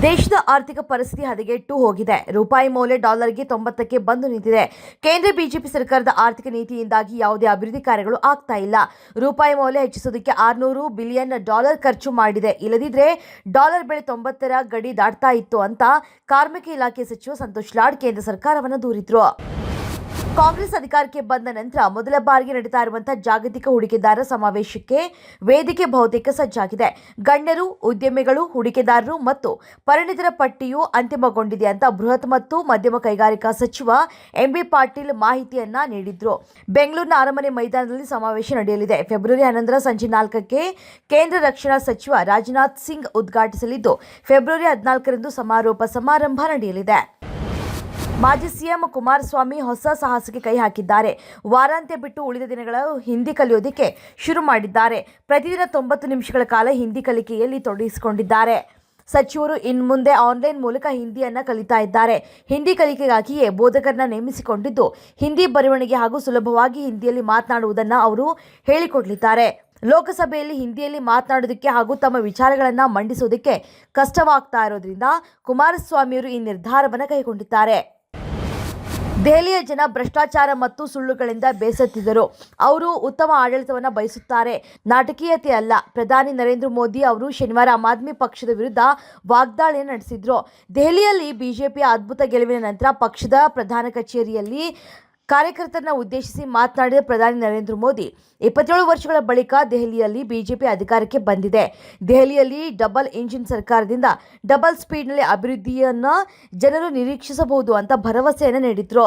ದೇಶದ ಆರ್ಥಿಕ ಪರಿಸ್ಥಿತಿ ಹದಗೆಟ್ಟು ಹೋಗಿದೆ. ರೂಪಾಯಿ ಮೌಲ್ಯ ಡಾಲರ್ಗೆ 90ಕ್ಕೆ ಬಂದು ನಿಂತಿದೆ. ಕೇಂದ್ರ ಬಿಜೆಪಿ ಸರ್ಕಾರದ ಆರ್ಥಿಕ ನೀತಿಯಿಂದಾಗಿ ಯಾವುದೇ ಅಭಿವೃದ್ಧಿ ಕಾರ್ಯಗಳು ಆಗ್ತಾ ಇಲ್ಲ. ರೂಪಾಯಿ ಮೌಲ್ಯ ಹೆಚ್ಚಿಸೋದಕ್ಕೆ $600 ಬಿಲಿಯನ್ ಖರ್ಚು ಮಾಡಿದೆ. ಇಲ್ಲದಿದ್ರೆ ಡಾಲರ್ ಬೆಲೆ 90ರ ಗಡಿ ದಾಟ್ತಾ ಇತ್ತು ಅಂತ ಕಾರ್ಮಿಕ ಇಲಾಖೆ ಸಚಿವ ಸಂತೋಷ್ ಲಾಡ್ ಕೇಂದ್ರ ಸರ್ಕಾರವನ್ನು ದೂರಿದ್ರು. ಕಾಂಗ್ರೆಸ್ ಅಧಿಕಾರಕ್ಕೆ ಬಂದ ನಂತರ ಮೊದಲ ಬಾರಿಗೆ ನಡೀತಾ ಇರುವಂತಹ ಜಾಗತಿಕ ಹೂಡಿಕೆದಾರರ ಸಮಾವೇಶಕ್ಕೆ ವೇದಿಕೆ ಬಹುತೇಕ ಸಜ್ಜಾಗಿದೆ. ಗಣ್ಯರು, ಉದ್ಯಮಿಗಳು, ಹೂಡಿಕೆದಾರರು ಮತ್ತು ಪರಿಣಿತರ ಪಟ್ಟಿಯು ಅಂತಿಮಗೊಂಡಿದೆ ಅಂತ ಬೃಹತ್ ಮತ್ತು ಮಧ್ಯಮ ಕೈಗಾರಿಕಾ ಸಚಿವ ಎಂಬಿ ಪಾಟೀಲ್ ಮಾಹಿತಿಯನ್ನ ನೀಡಿದ್ರು. ಬೆಂಗಳೂರಿನ ಅರಮನೆ ಮೈದಾನದಲ್ಲಿ ಸಮಾವೇಶ ನಡೆಯಲಿದೆ. ಫೆಬ್ರವರಿ 11ರ ಸಂಜೆ 4ಕ್ಕೆ ಕೇಂದ್ರ ರಕ್ಷಣಾ ಸಚಿವ ರಾಜನಾಥ್ ಸಿಂಗ್ ಉದ್ಘಾಟಿಸಲಿದ್ದು, ಫೆಬ್ರವರಿ 14ರಂದು ಸಮಾರೋಪ ಸಮಾರಂಭ ನಡೆಯಲಿದೆ. ಮಾಜಿ ಸಿಎಂ ಕುಮಾರಸ್ವಾಮಿ ಹೊಸ ಸಾಹಸಕ್ಕೆ ಕೈ ಹಾಕಿದ್ದಾರೆ. ವಾರಾಂತ್ಯ ಬಿಟ್ಟು ಉಳಿದ ದಿನಗಳ ಹಿಂದಿ ಕಲಿಯೋದಕ್ಕೆ ಶುರು ಮಾಡಿದ್ದಾರೆ. ಪ್ರತಿದಿನ 90 ನಿಮಿಷಗಳ ಕಾಲ ಹಿಂದಿ ಕಲಿಕೆಯಲ್ಲಿ ತೊಡಗಿಸಿಕೊಂಡಿದ್ದಾರೆ. ಸಚಿವರು ಇನ್ಮುಂದೆ ಆನ್ಲೈನ್ ಮೂಲಕ ಹಿಂದಿಯನ್ನು ಕಲಿತಾ ಇದ್ದಾರೆ. ಹಿಂದಿ ಕಲಿಕೆಗಾಗಿಯೇ ಬೋಧಕರನ್ನ ನೇಮಿಸಿಕೊಂಡಿದ್ದು, ಹಿಂದಿ ಬರವಣಿಗೆ ಹಾಗೂ ಸುಲಭವಾಗಿ ಹಿಂದಿಯಲ್ಲಿ ಮಾತನಾಡುವುದನ್ನು ಅವರು ಹೇಳಿಕೊಡಲಿದ್ದಾರೆ. ಲೋಕಸಭೆಯಲ್ಲಿ ಹಿಂದಿಯಲ್ಲಿ ಮಾತನಾಡೋದಕ್ಕೆ ಹಾಗೂ ತಮ್ಮ ವಿಚಾರಗಳನ್ನು ಮಂಡಿಸೋದಕ್ಕೆ ಕಷ್ಟವಾಗ್ತಾ ಇರೋದ್ರಿಂದ ಕುಮಾರಸ್ವಾಮಿಯವರು ಈ ನಿರ್ಧಾರವನ್ನು ಕೈಗೊಂಡಿದ್ದಾರೆ. ದೆಹಲಿಯ ಜನ ಭ್ರಷ್ಟಾಚಾರ ಮತ್ತು ಸುಳ್ಳುಗಳಿಂದ ಬೇಸತ್ತಿದ್ದರು. ಅವರು ಉತ್ತಮ ಆಡಳಿತವನ್ನು ಬಯಸುತ್ತಾರೆ, ನಾಟಕೀಯತೆ ಅಲ್ಲ. ಪ್ರಧಾನಿ ನರೇಂದ್ರ ಮೋದಿ ಅವರು ಶನಿವಾರ ಆಮ್ ಆದ್ಮಿ ಪಕ್ಷದ ವಿರುದ್ಧ ವಾಗ್ದಾಳಿಯನ್ನು ನಡೆಸಿದ್ರು. ದೆಹಲಿಯಲ್ಲಿ ಬಿಜೆಪಿಯ ಅದ್ಭುತ ಗೆಲುವಿನ ನಂತರ ಪಕ್ಷದ ಪ್ರಧಾನ ಕಚೇರಿಯಲ್ಲಿ ಕಾರ್ಯಕರ್ತರನ್ನ ಉದ್ದೇಶಿಸಿ ಮಾತನಾಡಿದ ಪ್ರಧಾನಿ ನರೇಂದ್ರ ಮೋದಿ, 27 ವರ್ಷಗಳ ಬಳಿಕ ದೆಹಲಿಯಲ್ಲಿ ಬಿಜೆಪಿ ಅಧಿಕಾರಕ್ಕೆ ಬಂದಿದೆ. ದೆಹಲಿಯಲ್ಲಿ ಡಬಲ್ ಇಂಜಿನ್ ಸರ್ಕಾರದಿಂದ ಡಬಲ್ ಸ್ಪೀಡ್ನಲ್ಲಿ ಅಭಿವೃದ್ಧಿಯನ್ನು ಜನರು ನಿರೀಕ್ಷಿಸಬಹುದು ಅಂತ ಭರವಸೆಯನ್ನು ನೀಡಿದ್ರು.